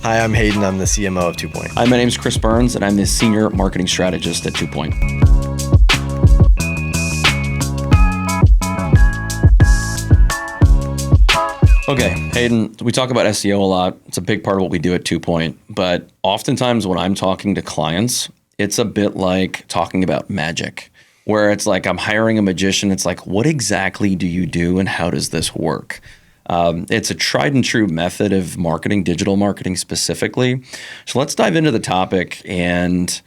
Hi, I'm Hayden. I'm the CMO of Twooint. Hi, my name is Chris Burns, and I'm the Senior Marketing Strategist at Twooint. Okay, Hayden, we talk about SEO a lot. It's a big part of what we do at Twooint, but oftentimes when I'm talking to clients, it's a bit like talking about magic, where it's like I'm hiring a magician. It's like, what exactly do you do and how does this work? It's a tried and true method of marketing, digital marketing specifically. So let's dive into the topic. And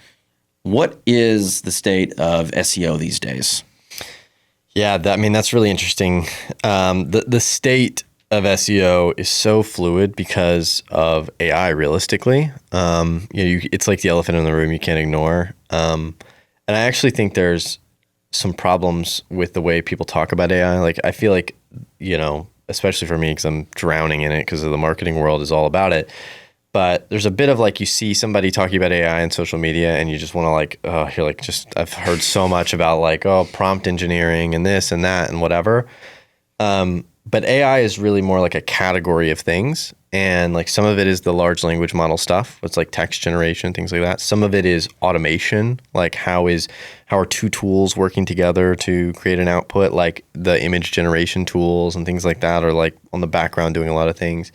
what is the state of SEO these days? Yeah, that's really interesting. The state of SEO is so fluid because of AI. Realistically, it's like the elephant in the room you can't ignore. And I actually think there's some problems with the way people talk about AI. Like I feel like, especially for me, because I'm drowning in it because of the marketing world is all about it. But there's a bit of like, you see somebody talking about AI in social media and you just want to I've heard so much about prompt engineering and this and that and whatever. But AI is really more like a category of things. And like some of it is the large language model stuff. It's like text generation, things like that. Some of it is automation. Like how are two tools working together to create an output? Like the image generation tools and things like that are like on the background doing a lot of things.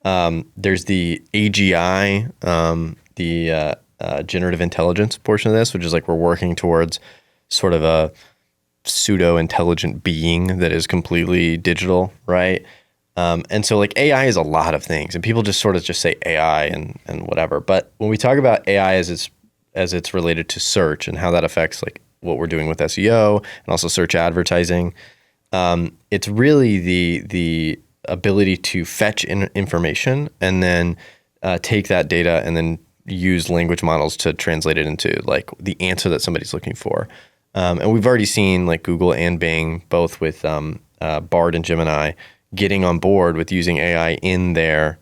There's the AGI, the generative intelligence portion of this, which is like we're working towards sort of a pseudo-intelligent being that is completely digital, right? And so like AI is a lot of things, and people just say AI and whatever. But when we talk about AI as it's related to search and how that affects like what we're doing with SEO and also search advertising, it's really the ability to fetch information and then take that data and then use language models to translate it into like the answer that somebody's looking for. And we've already seen like Google and Bing, both with Bard and Gemini, getting on board with using AI in their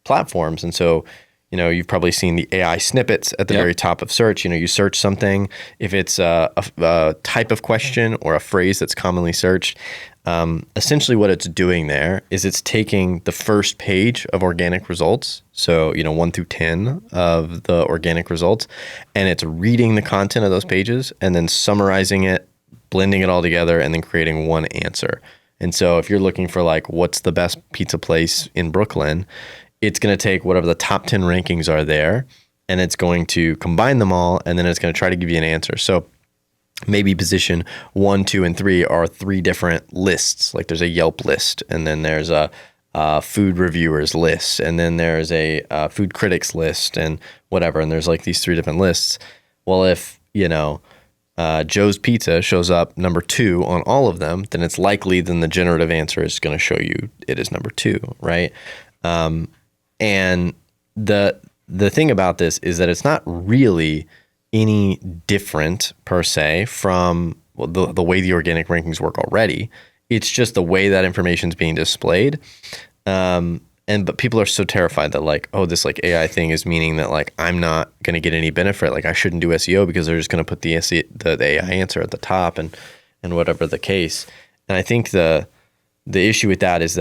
platforms. And so, you've probably seen the AI snippets at the very top of search. You search something, if it's a type of question or a phrase that's commonly searched, essentially what it's doing there is it's taking the first page of organic results, so 1 through 10 of the organic results, and it's reading the content of those pages and then summarizing it, blending it all together, and then creating one answer. And so if you're looking for like what's the best pizza place in Brooklyn, it's going to take whatever the top 10 rankings are there, and it's going to combine them all, and then it's going to try to give you an answer. So maybe position 1, 2, and 3 are 3 different lists. Like there's a Yelp list, and then there's a food reviewers list, and then there's a food critics list, and whatever. And there's like these 3 different lists. Well, if Joe's Pizza shows up number 2 on all of them, then it's likely then the generative answer is going to show you it is number 2, right? And the thing about this is that it's not really any different per se from the way the organic rankings work already. It's just the way that information is being displayed. But people are so terrified that like, oh, this like AI thing is meaning that like I'm not going to get any benefit. Like I shouldn't do SEO because they're just going to put the AI answer at the top and whatever the case. And I think the issue with that is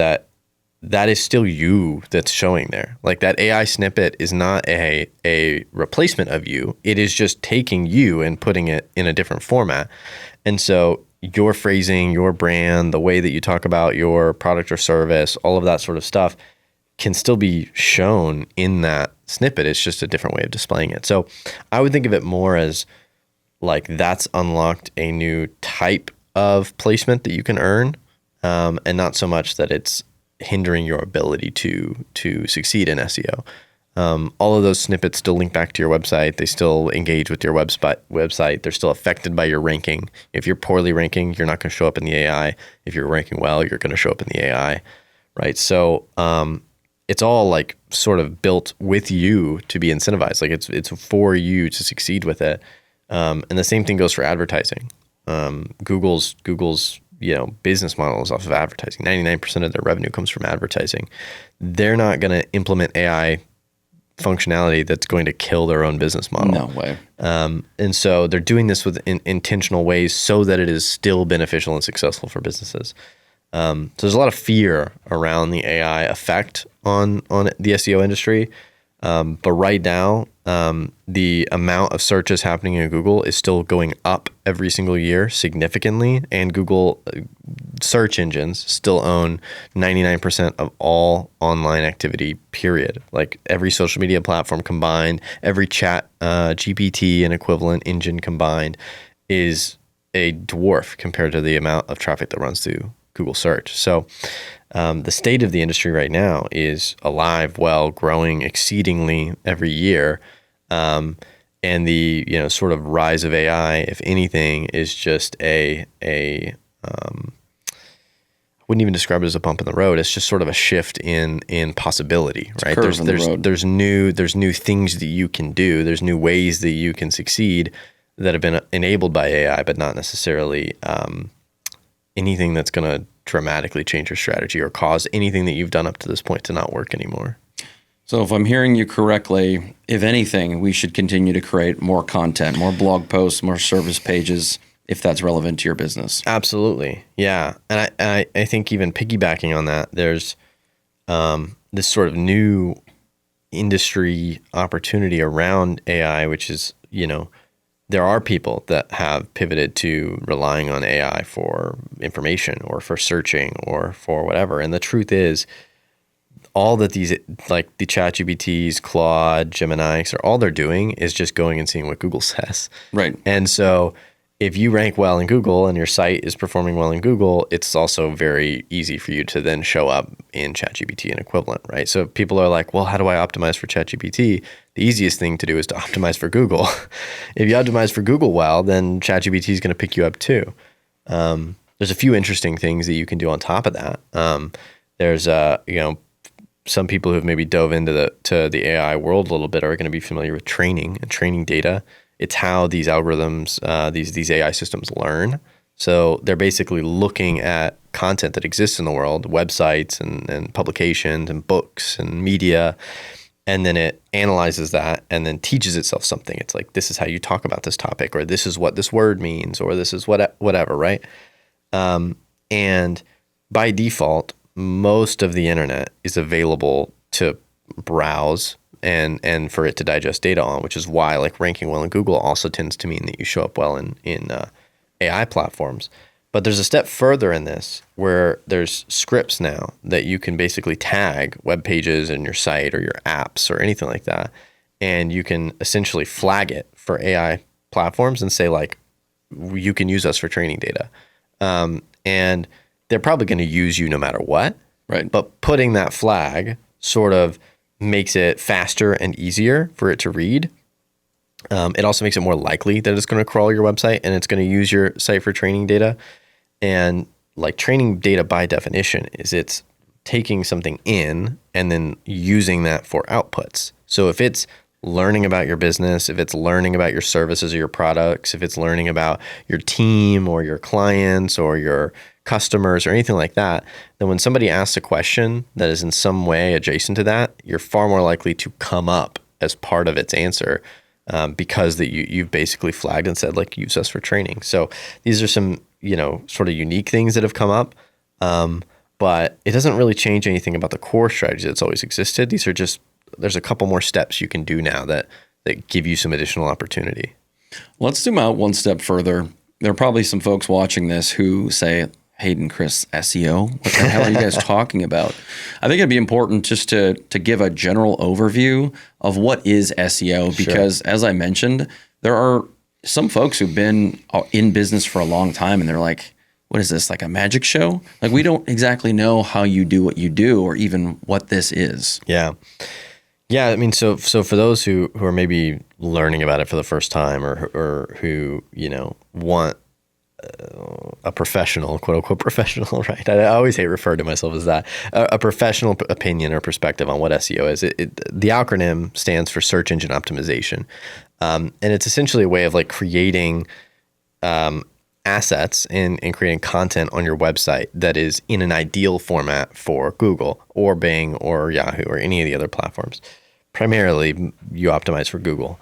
that is still you that's showing there. Like that AI snippet is not a replacement of you. It is just taking you and putting it in a different format. And so your phrasing, your brand, the way that you talk about your product or service, all of that sort of stuff can still be shown in that snippet. It's just a different way of displaying it. So I would think of it more as like that's unlocked a new type of placement that you can earn, and not so much that it's hindering your ability to succeed in SEO. All of those snippets still link back to your website. They still engage with your website. They're still affected by your ranking. If you're poorly ranking, you're not going to show up in the AI. If you're ranking well, you're going to show up in the AI, right? So it's all like sort of built with you to be incentivized. Like it's for you to succeed with it. And the same thing goes for advertising. Google's business model is off of advertising. 99% of their revenue comes from advertising. They're not going to implement AI functionality that's going to kill their own business model. No way. And so they're doing this with intentional ways so that it is still beneficial and successful for businesses. So there's a lot of fear around the AI effect on the SEO industry. But right now, the amount of searches happening in Google is still going up every single year significantly. And Google search engines still own 99% of all online activity, period. Like every social media platform combined, every chat GPT and equivalent engine combined is a dwarf compared to the amount of traffic that runs through Google search. So the state of the industry right now is alive, well, growing exceedingly every year. And the sort of rise of AI, if anything, is just I wouldn't even describe it as a bump in the road. It's just sort of a shift in possibility, right? There's new things that you can do. There's new ways that you can succeed that have been enabled by AI, but not necessarily anything that's going to dramatically change your strategy or cause anything that you've done up to this point to not work anymore. So if I'm hearing you correctly, if anything, we should continue to create more content, more blog posts, more service pages, if that's relevant to your business. Absolutely. Yeah. And I think even piggybacking on that, there's this sort of new industry opportunity around AI, which is, there are people that have pivoted to relying on AI for information or for searching or for whatever. And the truth is, all that these, like the ChatGPTs, Claude, Gemini, all they're doing is just going and seeing what Google says. Right. And so if you rank well in Google and your site is performing well in Google, it's also very easy for you to then show up in ChatGPT and equivalent, right? So if people are like, well, how do I optimize for ChatGPT? The easiest thing to do is to optimize for Google. If you optimize for Google well, then ChatGPT is going to pick you up too. There's a few interesting things that you can do on top of that. There's some people who have maybe dove into the AI world a little bit are going to be familiar with training and training data. It's how these algorithms, these AI systems learn. So they're basically looking at content that exists in the world, websites and publications and books and media, and then it analyzes that and then teaches itself something. It's like, this is how you talk about this topic, or this is what this word means, or this is whatever, right? And by default, most of the internet is available to browse and for it to digest data on, which is why like ranking well in Google also tends to mean that you show up well in AI platforms. But there's a step further in this where there's scripts now that you can basically tag web pages in your site or your apps or anything like that. And you can essentially flag it for AI platforms and say like, you can use us for training data. And they're probably going to use you no matter what. Right. But putting that flag sort of makes it faster and easier for it to read. It also makes it more likely that it's going to crawl your website and it's going to use your site for training data. And like training data by definition is it's taking something in and then using that for outputs. So if it's learning about your business, if it's learning about your services or your products, if it's learning about your team or your clients or your customers or anything like that, then when somebody asks a question that is in some way adjacent to that, you're far more likely to come up as part of its answer because that you've basically flagged and said like, use us for training. So these are some, sort of unique things that have come up, but it doesn't really change anything about the core strategy that's always existed. These are just, there's a couple more steps you can do now that give you some additional opportunity. Let's zoom out one step further. There are probably some folks watching this who say, Hayden, Chris, SEO? What the hell are you guys talking about? I think it'd be important just to give a general overview of what is SEO, because as I mentioned, there are some folks who've been in business for a long time and they're like, what is this, like a magic show? Like we don't exactly know how you do what you do or even what this is. Yeah. Yeah, I mean, so for those who are maybe learning about it for the first time or who, want a professional, quote unquote professional, right? I always hate referring to myself as that. A professional opinion or perspective on what SEO is. The acronym stands for search engine optimization. And it's essentially a way of like creating assets and creating content on your website that is in an ideal format for Google or Bing or Yahoo or any of the other platforms. Primarily, you optimize for Google.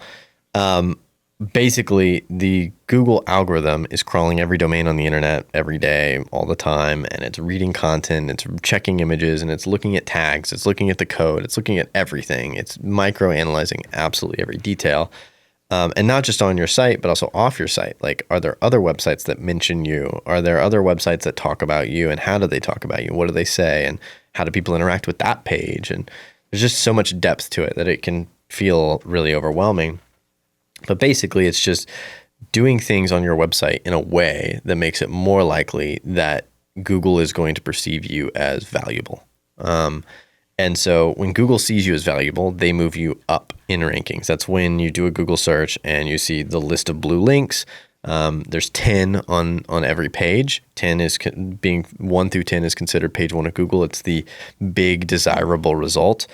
basically the Google algorithm is crawling every domain on the internet every day, all the time, and it's reading content, it's checking images, and it's looking at tags, it's looking at the code, it's looking at everything. It's micro-analyzing absolutely every detail. And not just on your site, but also off your site. Like, are there other websites that mention you? Are there other websites that talk about you? And how do they talk about you? What do they say? And how do people interact with that page? And there's just so much depth to it that it can feel really overwhelming. But basically, it's just doing things on your website in a way that makes it more likely that Google is going to perceive you as valuable. And so when Google sees you as valuable, they move you up in rankings. That's when you do a Google search and you see the list of blue links. There's 10 on every page. 10 is being 1 through 10 is considered page 1 of Google. It's the big desirable result.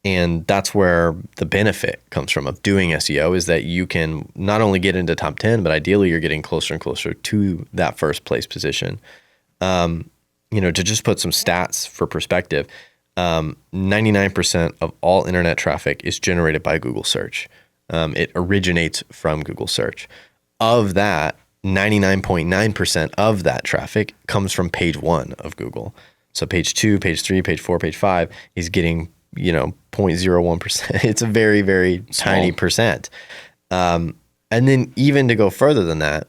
And that's where the benefit comes from of doing SEO, is that you can not only get into top 10, but ideally you're getting closer and closer to that first place position. To just put some stats for perspective, 99% of all internet traffic is generated by Google search. It originates from Google search. Of that, 99.9% of that traffic comes from page 1 of Google. So page 2, page 3, page 4, page 5 is getting 0.01%. It's a very, very tiny percent. And then even to go further than that,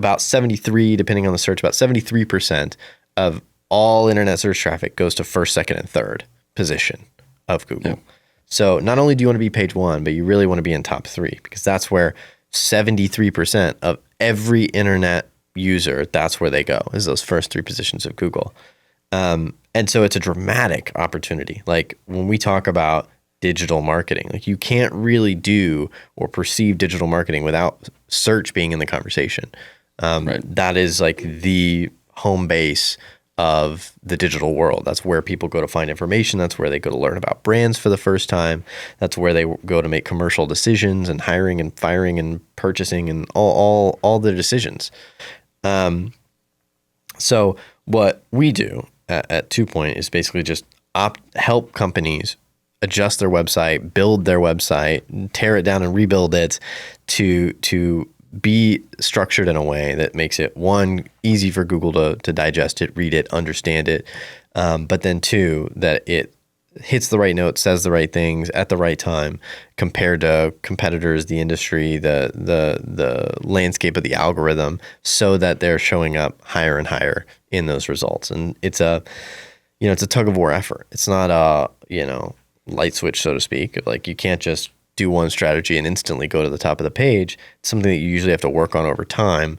about 73, depending on the search, about 73% of all internet search traffic goes to first, second, and third position of Google. Yeah. So not only do you want to be page 1, but you really want to be in top 3, because that's where 73% of every internet user, that's where they go, is those first 3 positions of Google. And so it's a dramatic opportunity. Like when we talk about digital marketing, like you can't really do or perceive digital marketing without search being in the conversation. Right. That is like the home base of the digital world. That's where people go to find information. That's where they go to learn about brands for the first time. That's where they go to make commercial decisions and hiring and firing and purchasing and all their decisions. So what we do at Twooint is basically just help companies adjust their website, build their website, tear it down and rebuild it to be structured in a way that makes it, 1, easy for Google to digest it, read it, understand it, but then 2, that it hits the right notes, says the right things at the right time compared to competitors, the industry, the landscape of the algorithm, so that they're showing up higher and higher in those results. And it's a tug-of-war effort. It's not a light switch, so to speak. Like you can't just do one strategy and instantly go to the top of the page. It's something that you usually have to work on over time.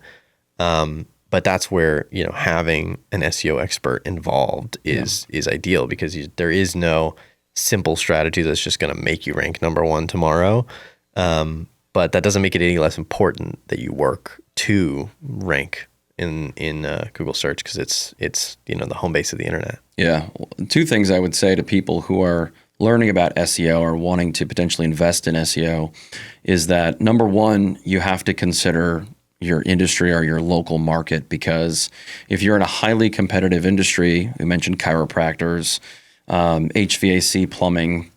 But that's where, having an SEO expert involved is ideal, because there is no simple strategy that's just going to make you rank number 1 tomorrow. But that doesn't make it any less important that you work to rank in Google search, because it's the home base of the internet. Yeah. 2 things I would say to people who are learning about SEO or wanting to potentially invest in SEO is that, number 1, you have to consider your industry or your local market, because if you're in a highly competitive industry, we mentioned chiropractors, HVAC, plumbing,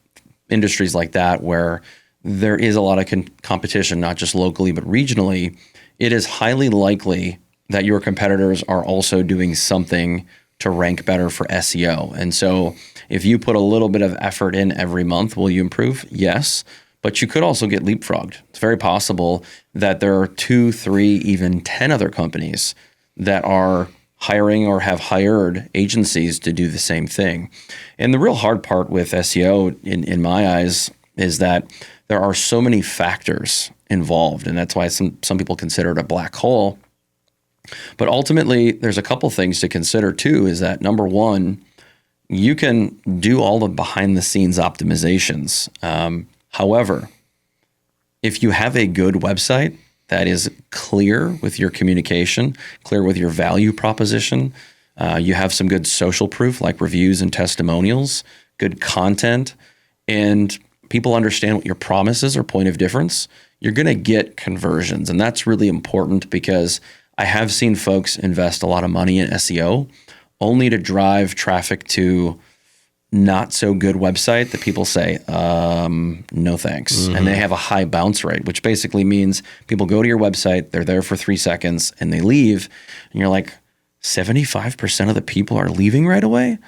industries like that, where there is a lot of competition, not just locally, but regionally, it is highly likely that your competitors are also doing something to rank better for SEO. And so if you put a little bit of effort in every month, will you improve? Yes. But you could also get leapfrogged. It's very possible that there are 2, 3, even 10 other companies that are hiring or have hired agencies to do the same thing. And the real hard part with SEO, in my eyes, is that there are so many factors involved. And that's why some people consider it a black hole. But ultimately, there's a couple things to consider too, is that, number 1, you can do all the behind the scenes optimizations. However, if you have a good website that is clear with your communication, clear with your value proposition, you have some good social proof like reviews and testimonials, good content, and people understand what your promise is or point of difference, you're going to get conversions. And that's really important, because I have seen folks invest a lot of money in SEO only to drive traffic to not so good website that people say, no thanks. And they have a high bounce rate, which basically means people go to your website, they're there for 3 seconds and they leave. And you're like, 75% of the people are leaving right away?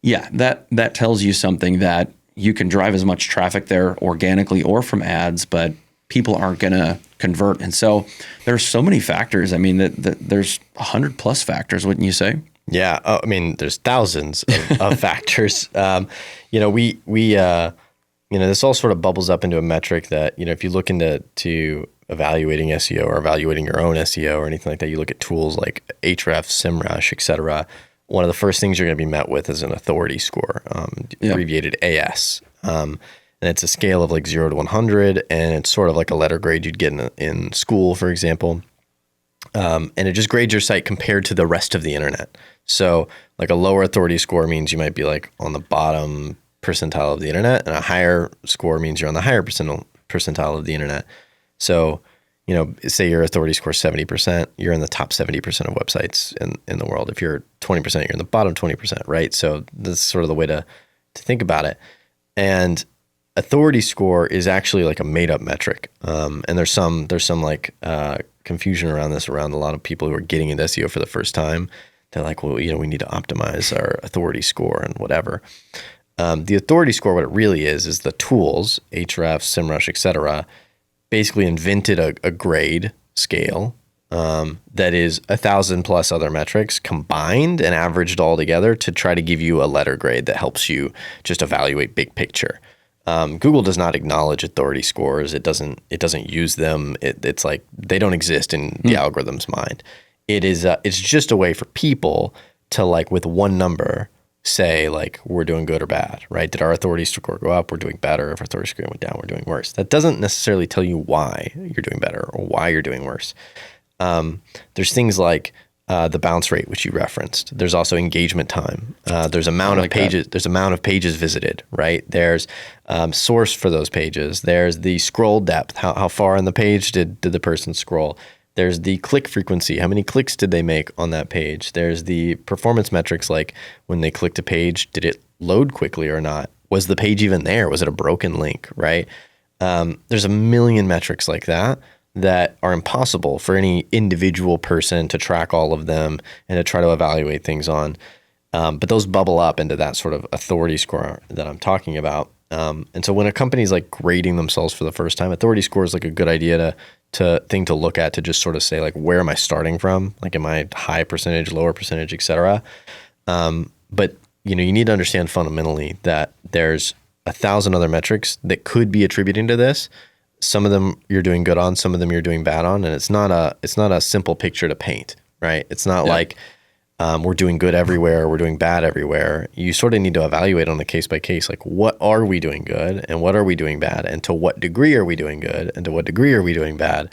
Yeah, that tells you something, that you can drive as much traffic there organically or from ads, but people aren't going to convert. And so there's so many factors. I mean, there's 100 plus factors, wouldn't you say? Yeah. Oh, I mean, there's thousands of factors. This all sort of bubbles up into a metric that, if you look into evaluating SEO or evaluating your own SEO or anything like that, you look at tools like Ahrefs, SEMrush, et cetera. One of the first things you're going to be met with is an authority score, abbreviated AS. And it's a scale of like 0 to 100, and it's sort of like a letter grade you'd get in school, for example. And it just grades your site compared to the rest of the internet. So like a lower authority score means you might be like on the bottom percentile of the internet, and a higher score means you're on the higher percentile of the internet. So, say your authority score is 70%, you're in the top 70% of websites in the world. If you're 20%, you're in the bottom 20%, right? So that's sort of the way to think about it. And authority score is actually like a made up metric. And there's some like confusion around this, around a lot of people who are getting into SEO for the first time. They're like, well, we need to optimize our authority score and whatever. The authority score, what it really is the tools, Ahrefs, SEMrush, et cetera, basically invented a grade scale that is 1,000 plus other metrics combined and averaged all together to try to give you a letter grade that helps you just evaluate big picture. Google does not acknowledge authority scores. It doesn't use them. It's like they don't exist in the algorithm's mind. It's just a way for people to, like, with one number, say like we're doing good or bad, right? Did our authority score go up? We're doing better. If our authority score went down, we're doing worse. That doesn't necessarily tell you why you're doing better or why you're doing worse. There's things like the bounce rate, which you referenced. There's also engagement time. There's amount of pages. There's amount of pages visited, right? There's source for those pages. There's the scroll depth. How far on the page did the person scroll? There's the click frequency. How many clicks did they make on that page? There's the performance metrics, like when they clicked a page, did it load quickly or not? Was the page even there? Was it a broken link, right? There's a million metrics like that are impossible for any individual person to track all of them and to try to evaluate things on. But those bubble up into that sort of authority score that I'm talking about. And so when a company's like grading themselves for the first time, authority score is like a good idea to look at, to just sort of say, like, where am I starting from? Like, am I high percentage, lower percentage, et cetera? But you need to understand fundamentally that there's 1,000 other metrics that could be attributing to this. Some of them you're doing good on, some of them you're doing bad on, and it's not a simple picture to paint, right? It's not like we're doing good everywhere, we're doing bad everywhere. You sort of need to evaluate on a case by case, like, what are we doing good and what are we doing bad, and to what degree are we doing good and to what degree are we doing bad.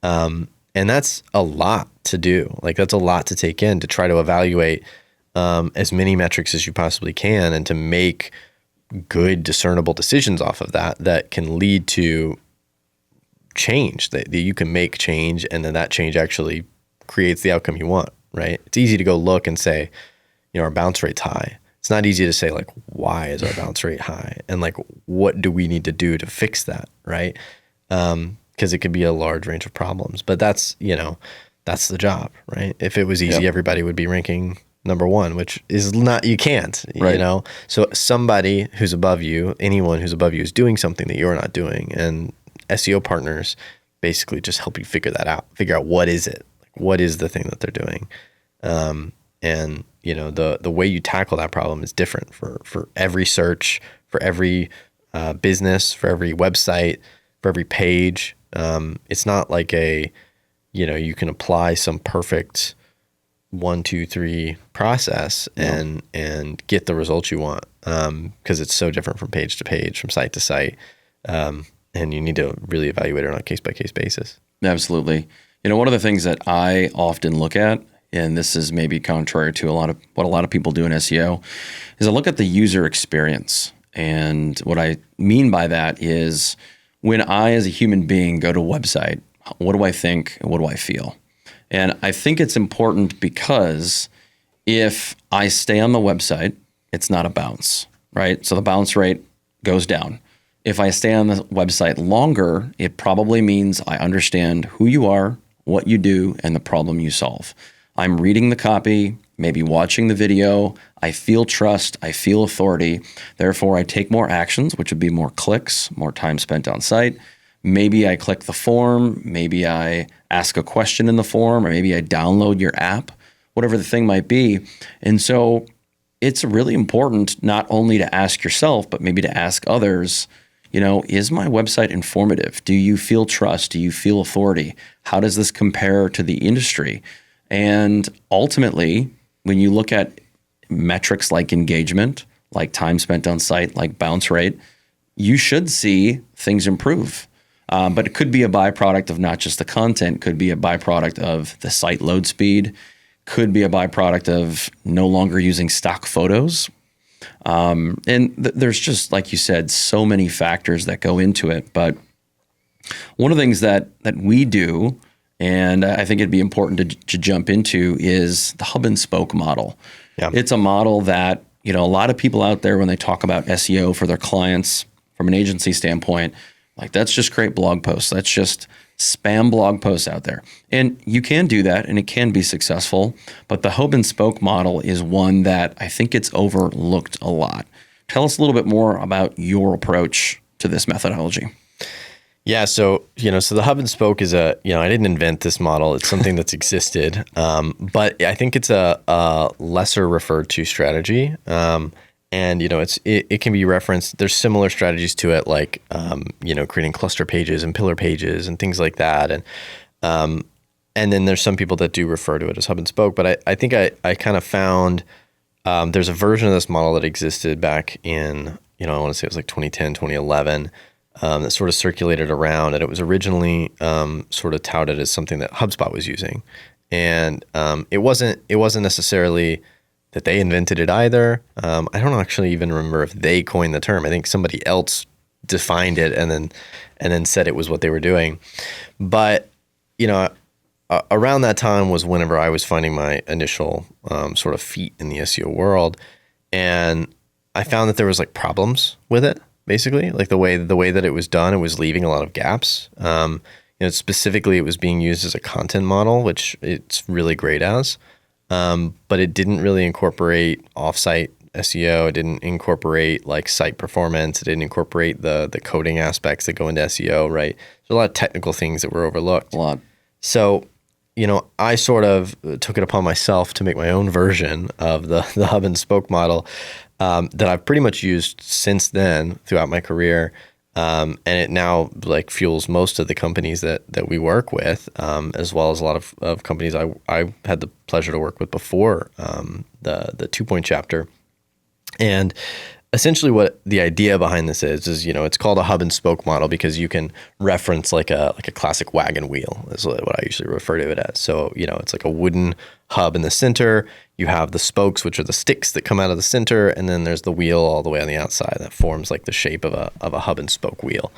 And that's a lot to do. Like, that's a lot to take in, to try to evaluate as many metrics as you possibly can, and to make good discernible decisions off of that can lead to change, that you can make change, and then that change actually creates the outcome you want. Right? It's easy to go look and say, our bounce rate's high. It's not easy to say, like, why is our bounce rate high? And like, what do we need to do to fix that? Right? Because it could be a large range of problems, but that's the job, right? If it was easy, everybody would be ranking number one, which is not, you can't, right. So somebody who's above you, anyone who's above you, is doing something that you're not doing. And SEO partners basically just help you figure that out, figure out what is it. What is the thing that they're doing? And the way you tackle that problem is different for every search, for every business, for every website, for every page. It's not like you can apply some perfect 1, 2, 3 process and get the results you want, because it's so different from page to page, from site to site. And you need to really evaluate it on a case by case basis. Absolutely. One of the things that I often look at, and this is maybe contrary to what a lot of people do in SEO, is I look at the user experience. And what I mean by that is, when I, as a human being, go to a website, what do I think and what do I feel? And I think it's important because if I stay on the website, it's not a bounce. right? So the bounce rate goes down. If I stay on the website longer, it probably means I understand who you are, what you do, and the problem you solve. I'm reading the copy, maybe watching the video. I feel trust, I feel authority. Therefore, I take more actions, which would be more clicks, more time spent on site. Maybe I click the form, maybe I ask a question in the form, or maybe I download your app, whatever the thing might be. And so it's really important not only to ask yourself, but maybe to ask others, is my website informative? Do you feel trust? Do you feel authority? How does this compare to the industry? And ultimately, when you look at metrics like engagement, like time spent on site, like bounce rate, you should see things improve. But it could be a byproduct of not just the content, could be a byproduct of the site load speed, could be a byproduct of no longer using stock photos. There's just, like you said, so many factors that go into it. But one of the things that we do, and I think it'd be important to jump into, is the hub and spoke model. Yeah. It's a model that, a lot of people out there, when they talk about SEO for their clients from an agency standpoint, like, that's just create blog posts. That's just spam blog posts out there. And you can do that and it can be successful. But the hub and spoke model is one that I think it's overlooked a lot. Tell us a little bit more about your approach to this methodology. Yeah. So the hub and spoke is I didn't invent this model. It's something that's existed. But I think it's a lesser referred to strategy. And it can be referenced. There's similar strategies to it, like creating cluster pages and pillar pages and things like that. And then there's some people that do refer to it as hub and spoke. But I think I kind of found there's a version of this model that existed back in I want to say it was like 2010, 2011. That sort of circulated around, and it was originally sort of touted as something that HubSpot was using, and it wasn't necessarily that they invented it either. I don't actually even remember if they coined the term. I think somebody else defined it and then said it was what they were doing. But around that time was whenever I was finding my initial sort of feet in the SEO world, and I found that there was like problems with it. Basically, like the way that it was done, it was leaving a lot of gaps. Specifically, it was being used as a content model, which it's really great as, but it didn't really incorporate offsite SEO. It didn't incorporate like site performance. It didn't incorporate the coding aspects that go into SEO. Right, there's a lot of technical things that were overlooked. A lot. So, I sort of took it upon myself to make my own version of the hub and spoke model. That I've pretty much used since then throughout my career. And it now like fuels most of the companies that we work with, as well as a lot of companies I had the pleasure to work with before the Twooint chapter. And essentially what the idea behind this is it's called a hub and spoke model because you can reference like a classic wagon wheel is what I usually refer to it as. So, it's like a wooden hub in the center. You have the spokes, which are the sticks that come out of the center, and then there's the wheel all the way on the outside that forms like the shape of a hub and spoke wheel.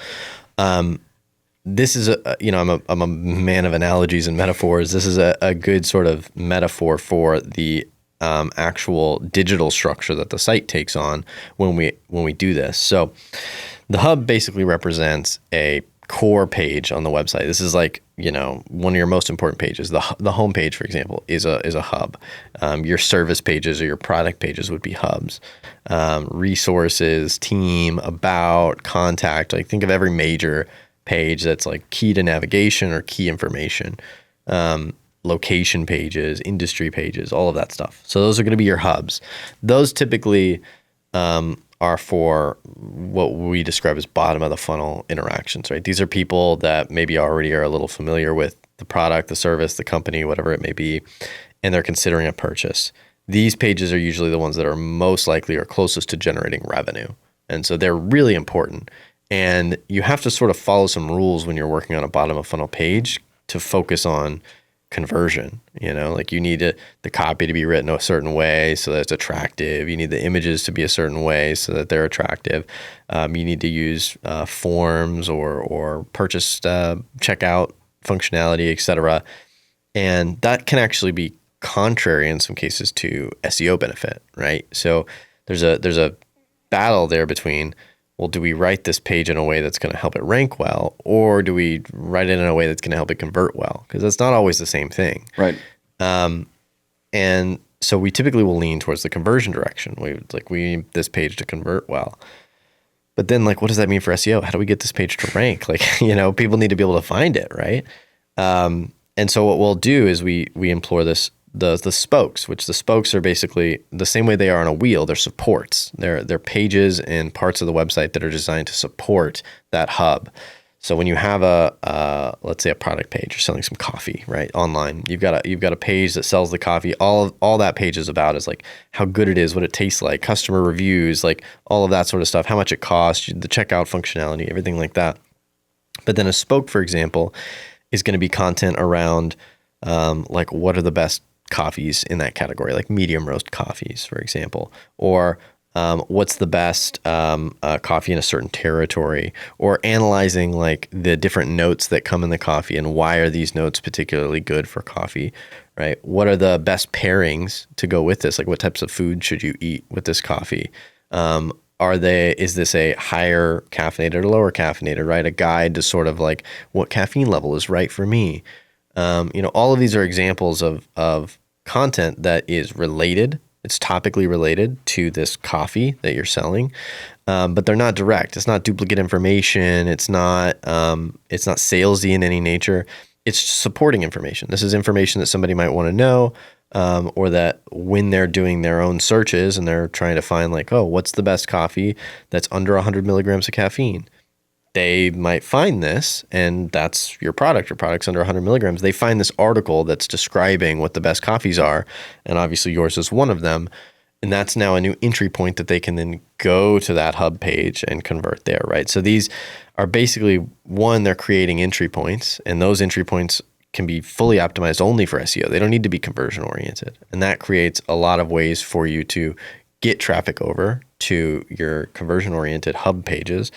This is I'm a man of analogies and metaphors. This is a good sort of metaphor for the actual digital structure that the site takes on when we do this. So the hub basically represents a core page on the website. This is like, one of your most important pages. The home page, for example, is a hub. Your service pages or your product pages would be hubs. Resources, team, about, contact, like think of every major page that's like key to navigation or key information. Location pages, industry pages, all of that stuff. So those are going to be your hubs. Those typically are for what we describe as bottom of the funnel interactions, right? These are people that maybe already are a little familiar with the product, the service, the company, whatever it may be, and they're considering a purchase. These pages are usually the ones that are most likely or closest to generating revenue. And so they're really important. And you have to sort of follow some rules when you're working on a bottom of funnel page to focus on conversion. Like you need the copy to be written a certain way so that it's attractive. You need the images to be a certain way so that they're attractive. You need to use forms or purchase checkout functionality, etc. And that can actually be contrary in some cases to SEO benefit, right? So there's a battle there between, well, do we write this page in a way that's going to help it rank well, or do we write it in a way that's going to help it convert well? Because that's not always the same thing. Right. And so we typically will lean towards the conversion direction. We need this page to convert well. But then, like, what does that mean for SEO? How do we get this page to rank? Like, people need to be able to find it, right? And so what we'll do is we employ the spokes, which the spokes are basically the same way they are on a wheel. They're supports. They're pages and parts of the website that are designed to support that hub. So when you have let's say a product page, you're selling some coffee, right? Online, you've got a page that sells the coffee. All that page is about is like how good it is, what it tastes like, customer reviews, like all of that sort of stuff, how much it costs, the checkout functionality, everything like that. But then a spoke, for example, is going to be content around like what are the best coffees in that category, like medium roast coffees, for example, or what's the best coffee in a certain territory, or analyzing like the different notes that come in the coffee and why are these notes particularly good for coffee, right? What are the best pairings to go with this? Like what types of food should you eat with this coffee? Is this a higher caffeinated or lower caffeinated, right? A guide to sort of like what caffeine level is right for me. All of these are examples of content that is related. It's topically related to this coffee that you're selling, but they're not direct. It's not duplicate information. It's not salesy in any nature. It's supporting information. This is information that somebody might want to know, or that when they're doing their own searches and they're trying to find like, oh, what's the best coffee that's under 100 milligrams of caffeine? They might find this, and that's your product. Your product's under 100 milligrams. They find this article that's describing what the best coffees are, and obviously yours is one of them. And that's now a new entry point that they can then go to that hub page and convert there, right? So these are basically, one, they're creating entry points, and those entry points can be fully optimized only for SEO. They don't need to be conversion oriented. And that creates a lot of ways for you to get traffic over to your conversion oriented hub pages.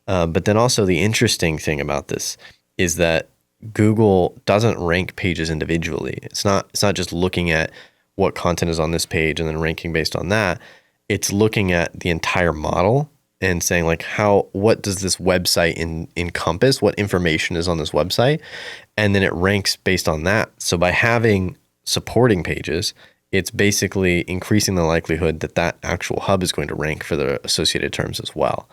But then also the interesting thing about this is that Google doesn't rank pages individually. It's not just looking at what content is on this page and then ranking based on that. It's looking at the entire model and saying like what does this website encompass? What information is on this website? And then it ranks based on that. So by having supporting pages, it's basically increasing the likelihood that that actual hub is going to rank for the associated terms as well.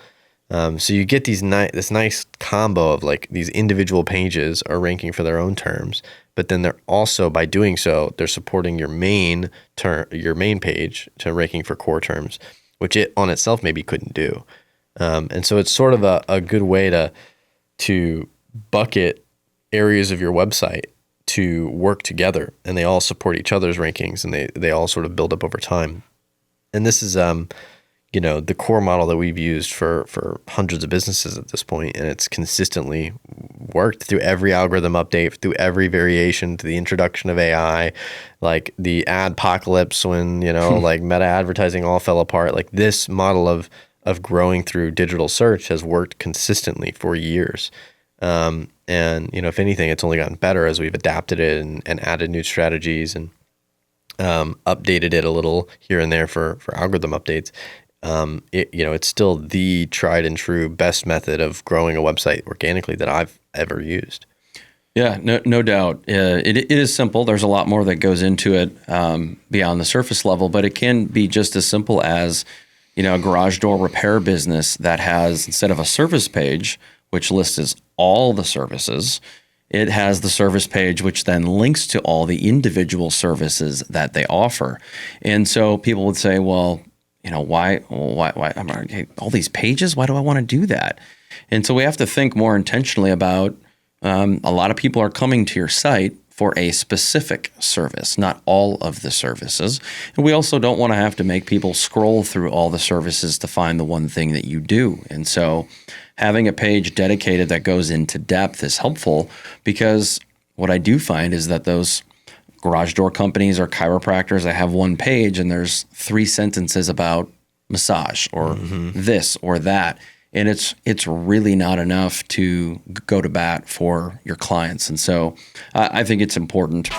So you get this nice combo of like these individual pages are ranking for their own terms, but then they're also, by doing so, they're supporting your main page to ranking for core terms, which it on itself maybe couldn't do. And so it's sort of a good way to bucket areas of your website to work together, and they all support each other's rankings, and they all sort of build up over time. And this is the core model that we've used for hundreds of businesses at this point, and it's consistently worked through every algorithm update, through every variation, to the introduction of AI, like the adpocalypse when like meta advertising all fell apart. Like this model of growing through digital search has worked consistently for years. And if anything, it's only gotten better as we've adapted it and added new strategies and updated it a little here and there for algorithm updates. It's still the tried and true best method of growing a website organically that I've ever used. Yeah, no doubt. It is simple. There's a lot more that goes into it beyond the surface level, but it can be just as simple as, a garage door repair business that has, instead of a service page, which lists all the services, it has the service page, which then links to all the individual services that they offer. And so people would say, well, why all these pages? Why do I want to do that? And so we have to think more intentionally about a lot of people are coming to your site for a specific service, not all of the services. And we also don't want to have to make people scroll through all the services to find the one thing that you do. And so having a page dedicated that goes into depth is helpful, because what I do find is that those garage door companies or chiropractors that have one page and there's 3 sentences about massage or this or that. And it's really not enough to go to bat for your clients. And so I think it's important.